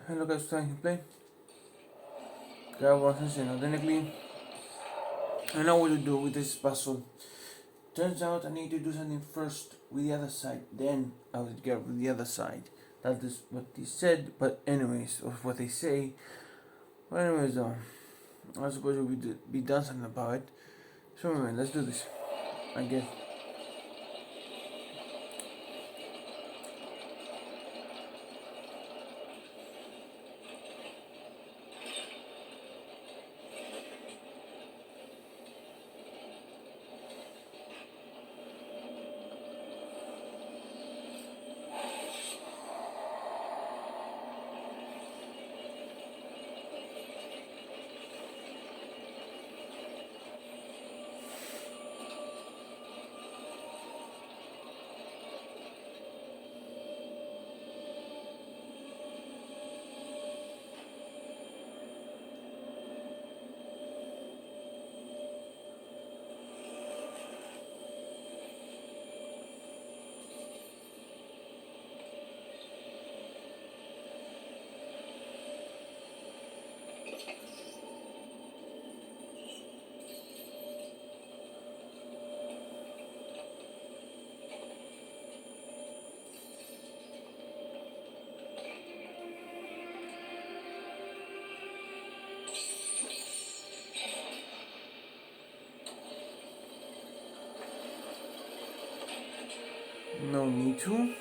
Hello guys, thank you play. Grab one ascension identically. I know what to do with this puzzle. Turns out I need to do something first with the other side, then I will get with the other side. That is what they said, but anyways, or what they say. But anyways, I suppose we be done something about it. So anyway, let's do this. I guess. No need to.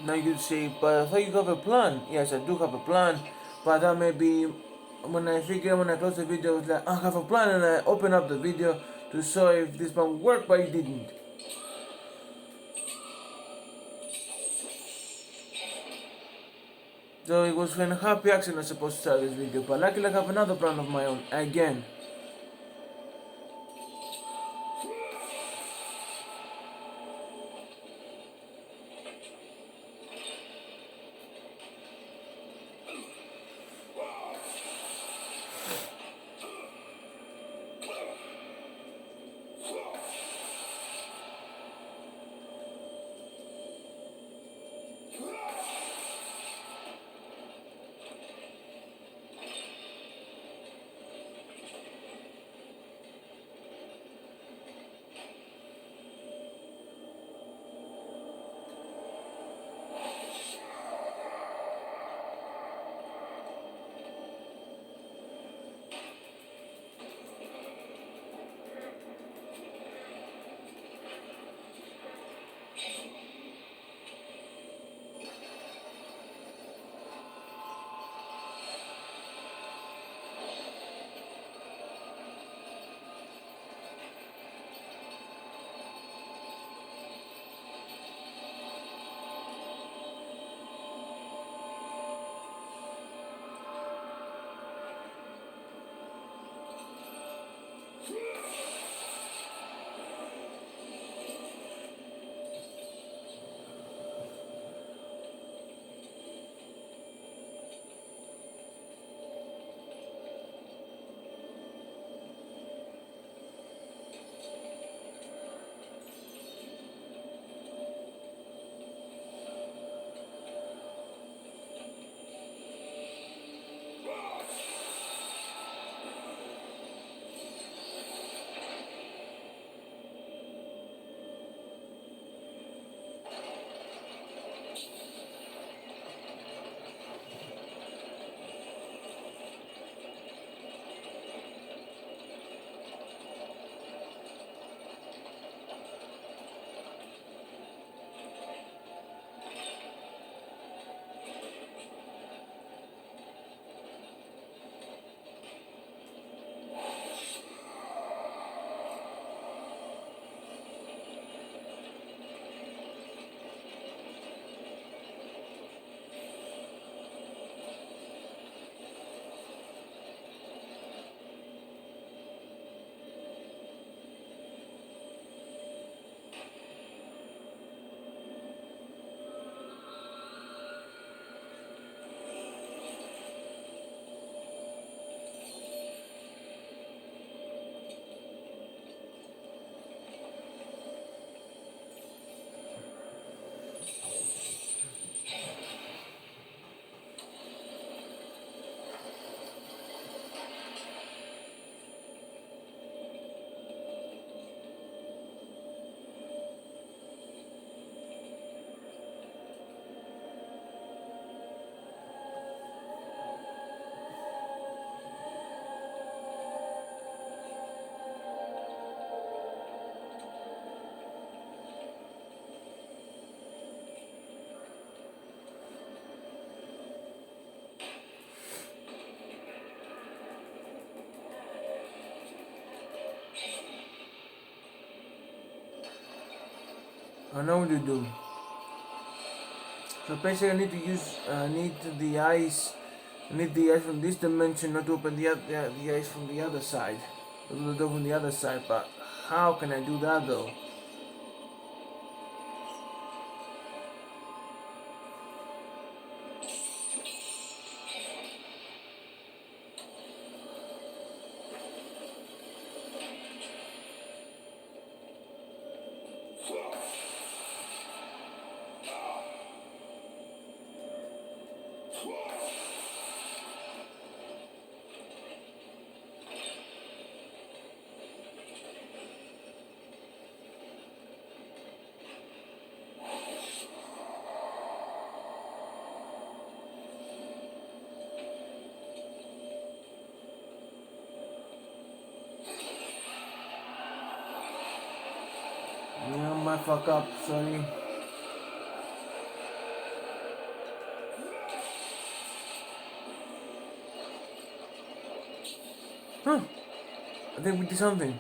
Now you could say, but I thought you have a plan. Yes, I do have a plan, but that may be when I close the video, it's like I have a plan, and I open up the video to show if this one worked, but it didn't. So it was when a happy accident I was supposed to start this video, but luckily I have another plan of my own again. I know what to do. So basically I need to use, I need the eyes from this dimension, not to open the eyes from the other side. Open the door from the other side, but how can I do that though? Yeah, my fuck up, sorry. Huh. I think we did something.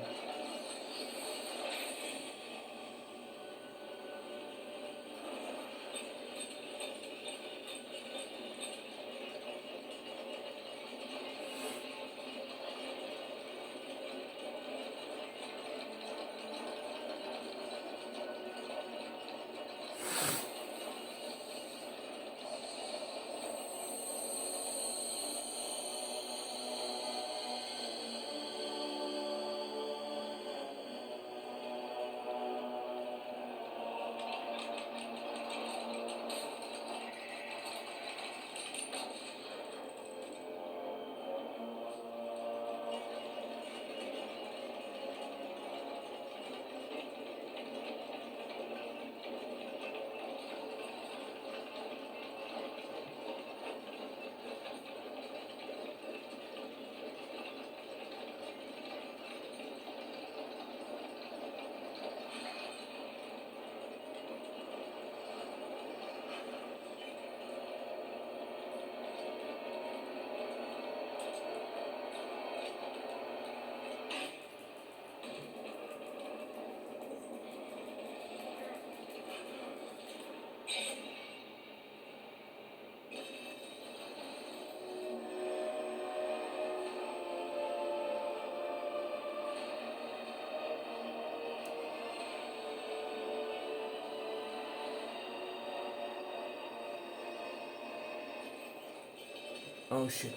Oh shit.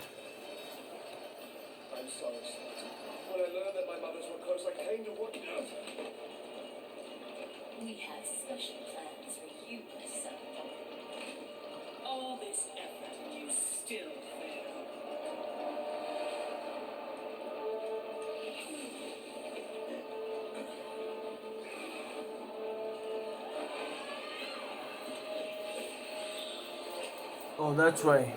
I'm sorry, son. When I learned that my mothers were close, I came to work. We have special plans for you, my son. All this effort and you still fail. Oh, that's right.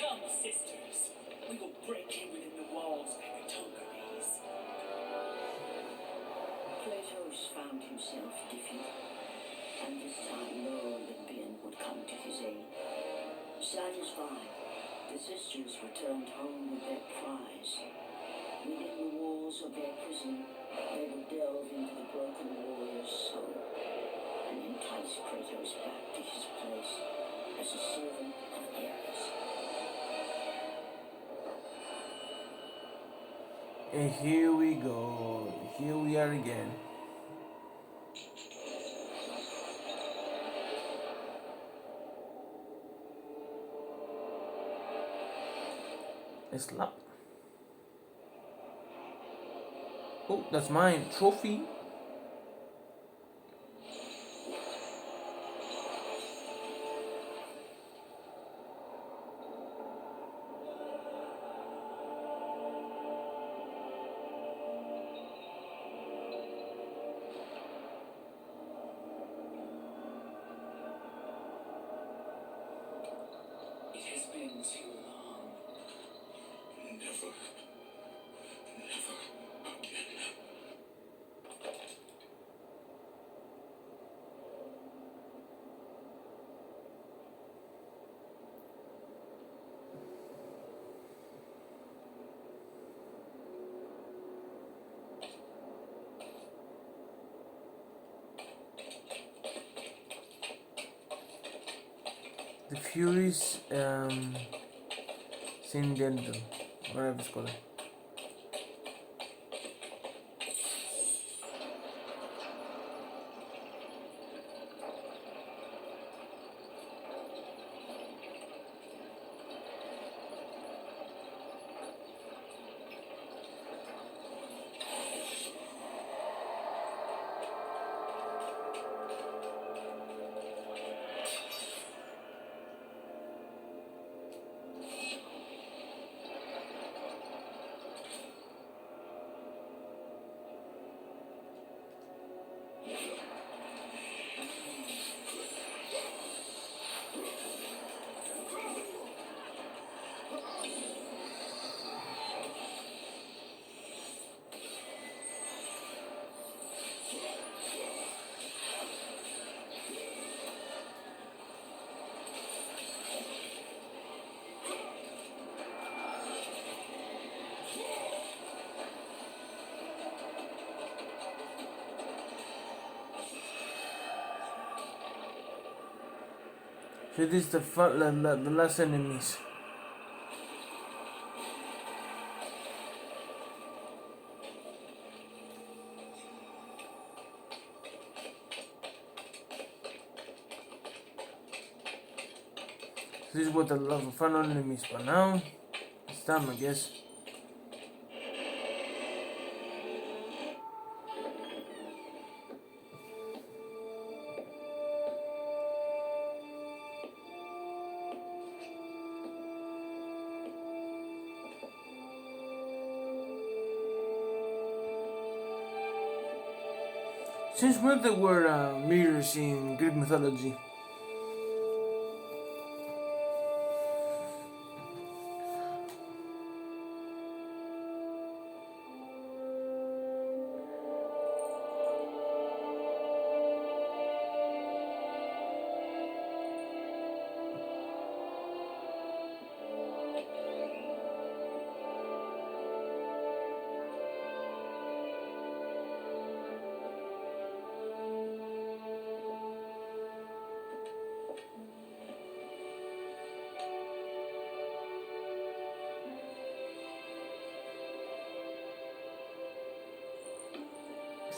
Come, sisters. We will break in within the walls of Hecatoncheires. Kratos found himself defeated, and this time no Olympian would come to his aid. Satisfied, the sisters returned home with their prize. Within the walls of their prison, they would delve into the broken warrior's soul and entice Kratos back to his place as a servant of Ares. And here we go. Here we are again. A slap. Oh, that's mine. Trophy. It has been too long. Never. Never again. The Furies Sindendum. Whatever it's called. So this is the last enemies. This is what the love final enemies for now. It's time, I guess. Since when there were mirrors in Greek mythology?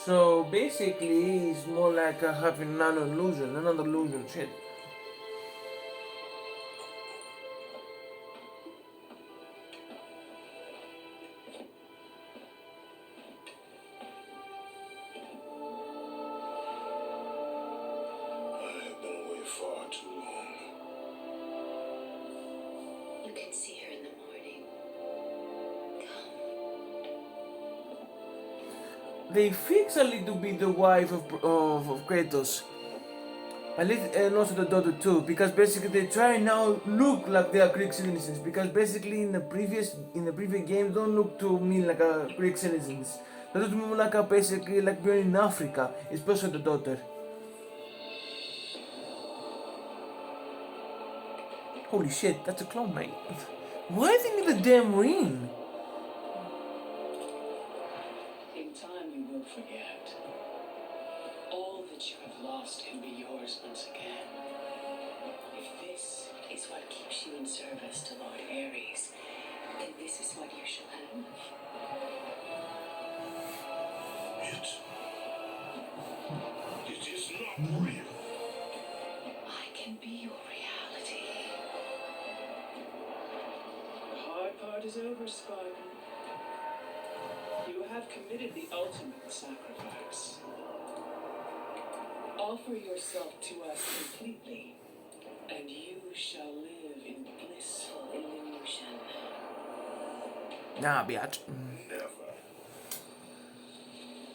So basically, it's more like having another illusion, shit. I have been away far too long. You can see her in the morning. Come. They fix a little bit the wife of Kratos. At least, and also the daughter too, because basically they try now look like they are Greek citizens. Because basically in the previous games don't look to me like a Greek citizens. They look more like a basically like being in Africa, especially the daughter. Holy shit, that's a clone, mate. Why do they need a damn ring? In time you will forget. All that you have lost can be yours once again. If this is what keeps you in service to Lord Ares, then this is what you shall have. It is not real. I can be your reality. The hard part is over, Spartan. You have committed the ultimate sacrifice. Offer yourself to us completely, and you shall live in blissful illusion. Nah, bitch. Never.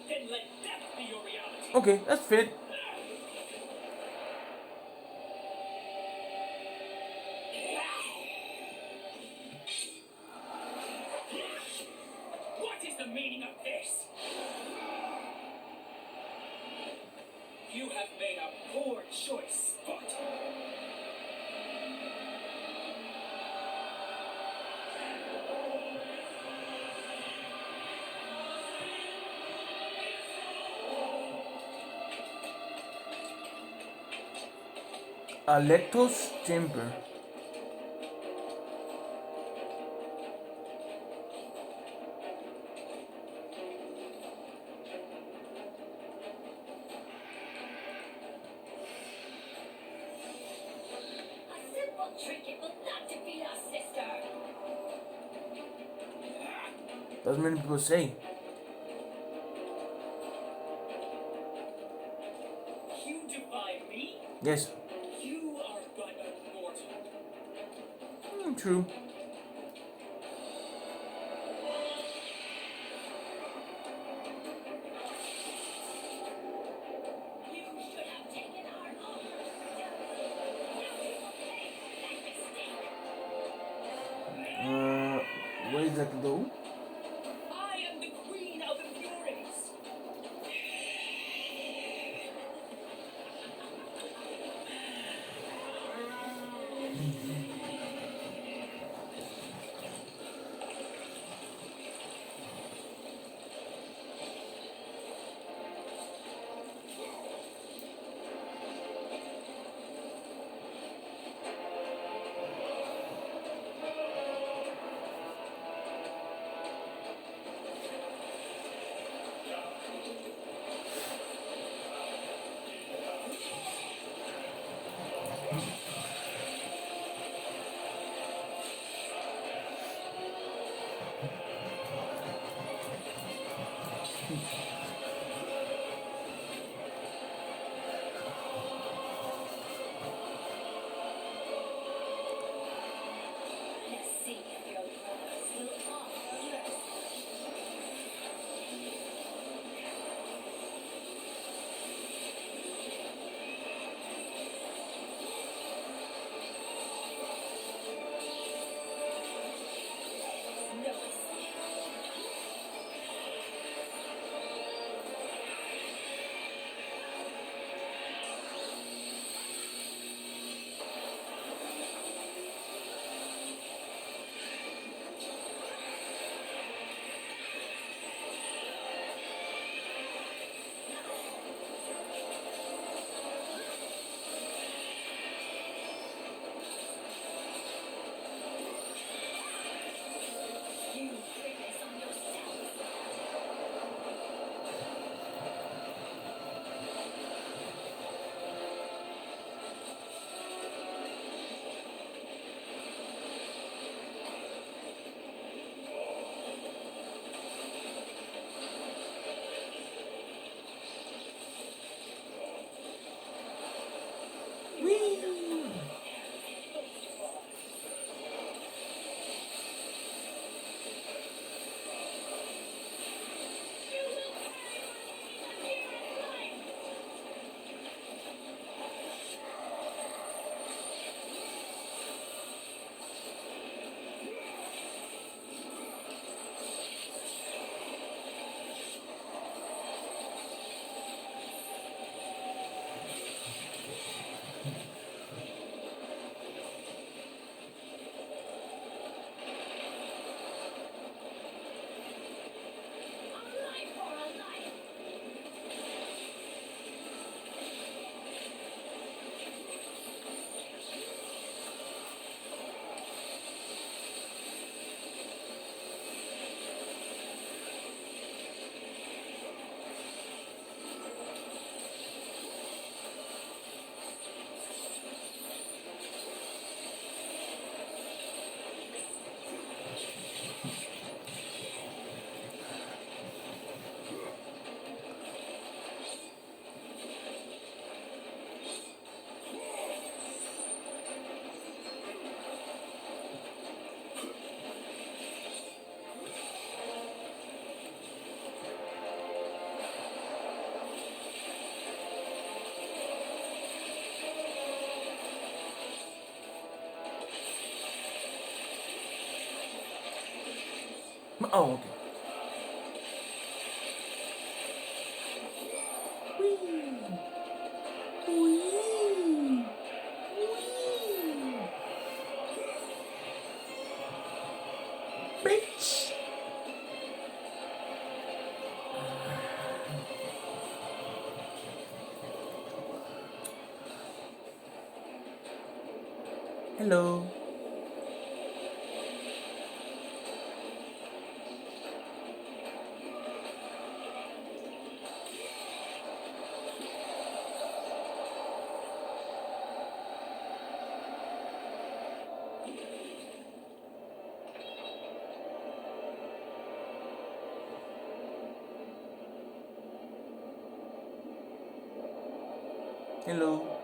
Then let death be your reality. Okay, that's fit. What is the meaning of this? You have made a poor choice, Spartan. Alectos chamber. A simple trinket will not defeat us, sister. As many people say. You defy me? Yes. You are but a mortal. True. You should have taken our offer. Now you will pay for that mistake. Where is that though? I am the queen of the Furies. Oh, okay. Bitch. Hello. Hello.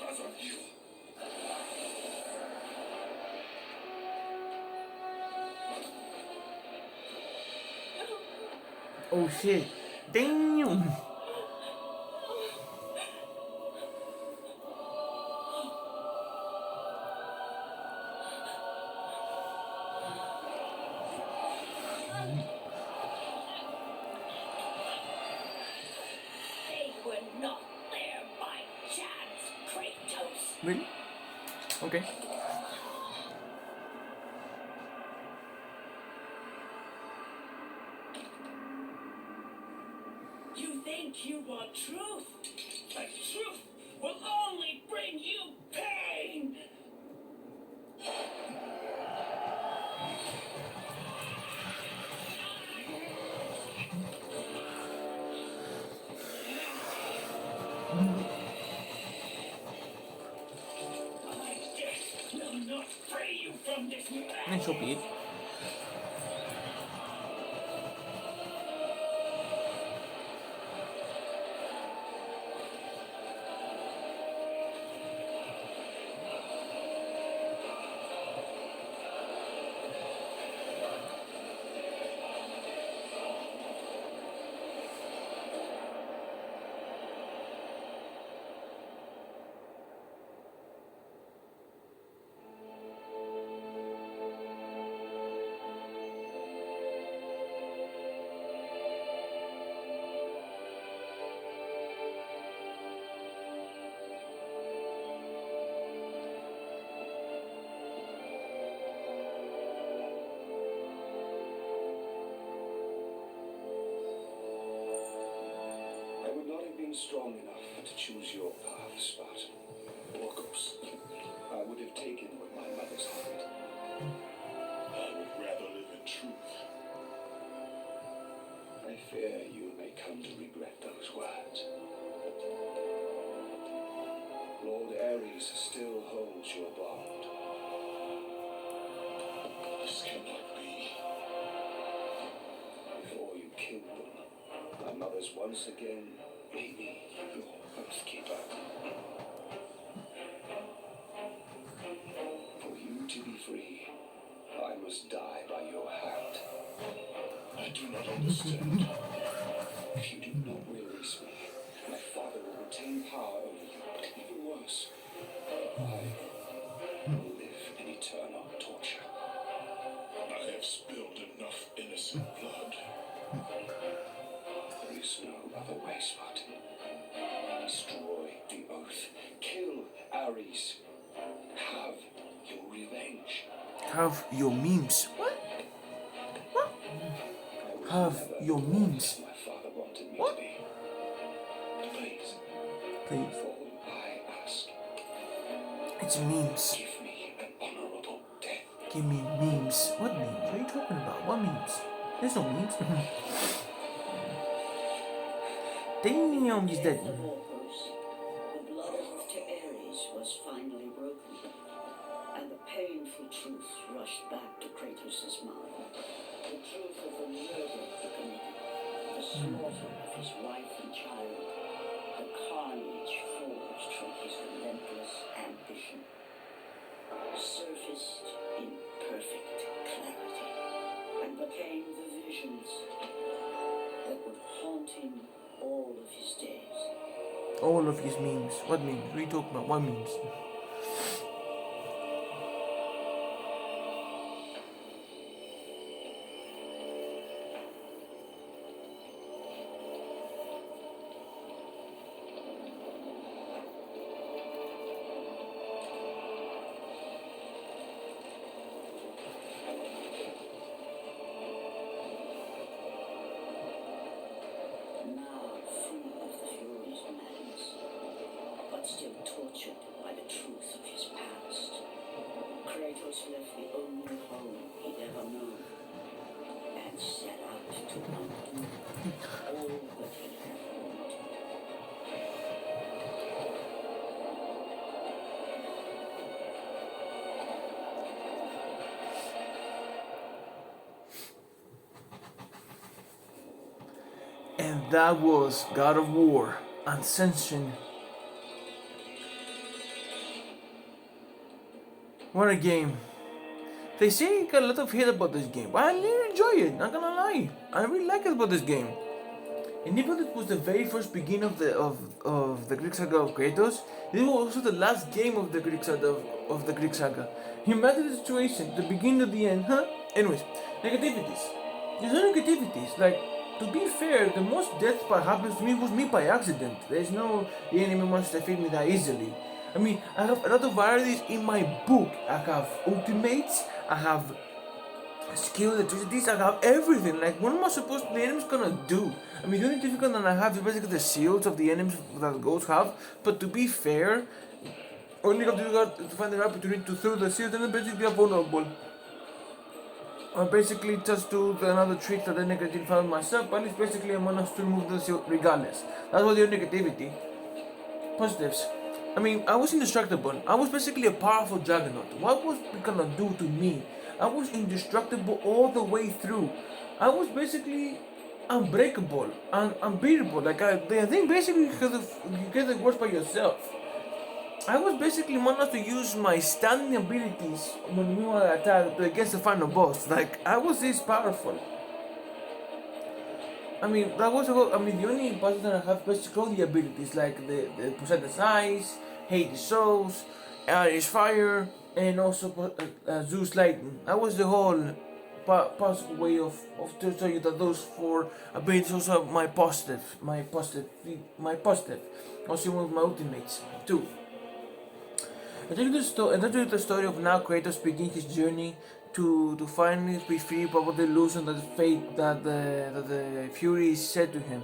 because of you. Oh shit. Damn. They were not there by chance, Kratos. Really? Okay. You think you want truth? But truth will only bring you pain! My death will not free you from this And so be it. I would not have been strong enough to choose your path, Spartan. Orcos. I would have taken with my mother's heart. I would rather live in truth. I fear you may come to regret those words. Lord Ares still holds your bond. This cannot be. Before you killed them, my mother's once again made me your oathkeeper. For you to be free, I must die by your hand. I do not understand. If you do not release me, my father will retain power over you. Even worse, I will live in eternal torture. I have spilled enough innocent blood. There is no other way, Spartan. Destroy the oath. Kill Ares. Have your revenge. Have your memes. What? Have your memes. My father wanted me What? to be. Please, Please. all I ask, It's memes. give me an honorable death. Give me memes. What memes? What are you talking about? What memes? There's no memes. Damn, he's dead. Death of Orcos, the blood oath to Ares was finally broken, and the painful truth rushed back to Kratos' mind. The truth of the murder he committed, the slaughter of his wife and child, the carnage forged from his relentless ambition, surfaced in perfect clarity, and became the visions that would haunt him all of his days. All of his memes. What memes? What are you talking about? What memes? Now free of the furies of madness, but still tortured by the truth of his past, Kratos left the only home he'd ever known and set out to undo all that he had wronged. And that was God of War, Ascension. What a game. They say got a lot of hate about this game, but I really enjoy it, not gonna lie. I really like it about this game. And even though it was the very first beginning of the Greek saga of Kratos, this was also the last game of the Greek saga of the Greek saga. Imagine the situation, the beginning to the end, huh? Anyways, negativities. There's no negativities. Like, to be fair, the most death part happens to me was me by accident. There's no the enemy wants to defeat me that easily. I mean, I have a lot of varieties in my book. I have ultimates, I have skill, electricities, I have everything. Like, what am I supposed to, the enemy's gonna do? I mean, the only difficult that I have is basically the shields of the enemies that ghosts have. But to be fair, only have to find the opportunity to throw the shield and then basically are vulnerable. Or basically just do another trick that I negatively found myself, but it's basically I managed to remove the shield regardless. That was the negativity. Positives. I mean, I was indestructible. I was basically a powerful juggernaut. What was it gonna do to me? I was indestructible all the way through. I was basically unbreakable and unbeatable. Like I think basically you get the worst by yourself. I was basically managed to use my standing abilities when we were attacked against the final boss. Like I was this powerful. I mean, that was about, I mean, the only bosses that I have basically all the abilities, like the Poseidon's Eyes, Hades Souls, Ares Fire, and also Zeus Lightning. That was the whole possible way of to show you that those four abilities also my positive. Also one of my ultimates, too. I tell you the story of now Kratos begin his journey to finally be free from the illusion that the fate that the Furies said to him.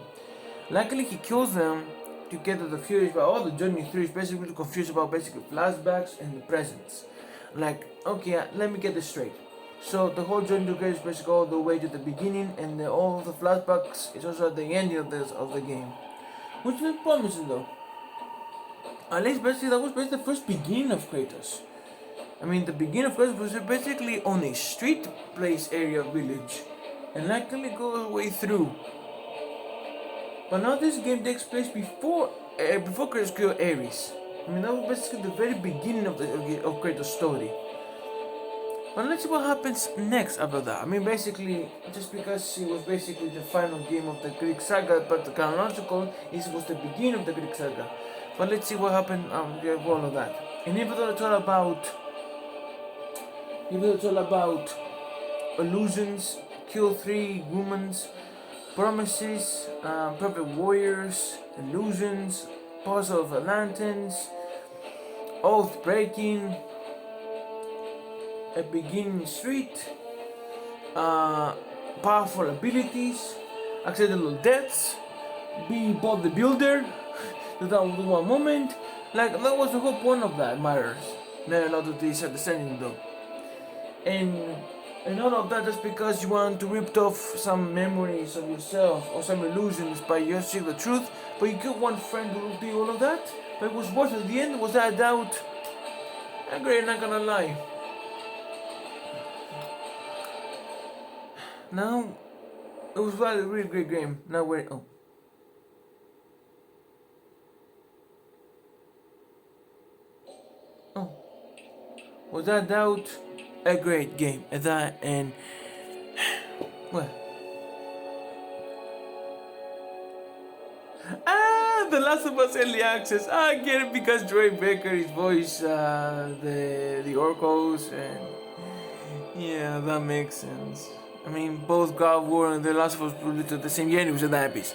Luckily he kills them to get to the Furies, but all the journey through is basically confused about basically flashbacks and the presents. Like, okay, let me get this straight. So the whole journey to Kratos is basically all the way to the beginning, and all of the flashbacks is also at the ending of the game. Which is promising though. At least basically that was basically the first beginning of Kratos. I mean, the beginning of Kratos was basically on a street place area village, and luckily goes all the way through. But now this game takes place before Kratos killed Ares. I mean, that was basically the very beginning of Kratos' story. But let's see what happens next after that. I mean, basically, just because it was basically the final game of the Greek saga, but the chronological was the beginning of the Greek saga. But let's see what happened with all of that. And even though it's all about illusions, kill 3 humans, promises, perfect warriors, illusions, puzzle of lanterns, oath breaking, a beginning street, powerful abilities, accidental deaths, be Bob the Builder, to that one moment. Like, that was the whole point of that matters. No, not to this understanding though. And all of that just because you want to rip off some memories of yourself or some illusions by you seeing the truth, but you get one friend who will do all of that, but it was worth it at the end, was that a doubt? I'm great, not gonna lie. Now, it was a really great game. Now we're, without doubt, a great game. That and well, The Last of Us early access. I get it because Troy Baker is voice the oracles, and yeah, that makes sense. I mean, both God of War and The Last of Us produced at the same year, and it was a diabetes.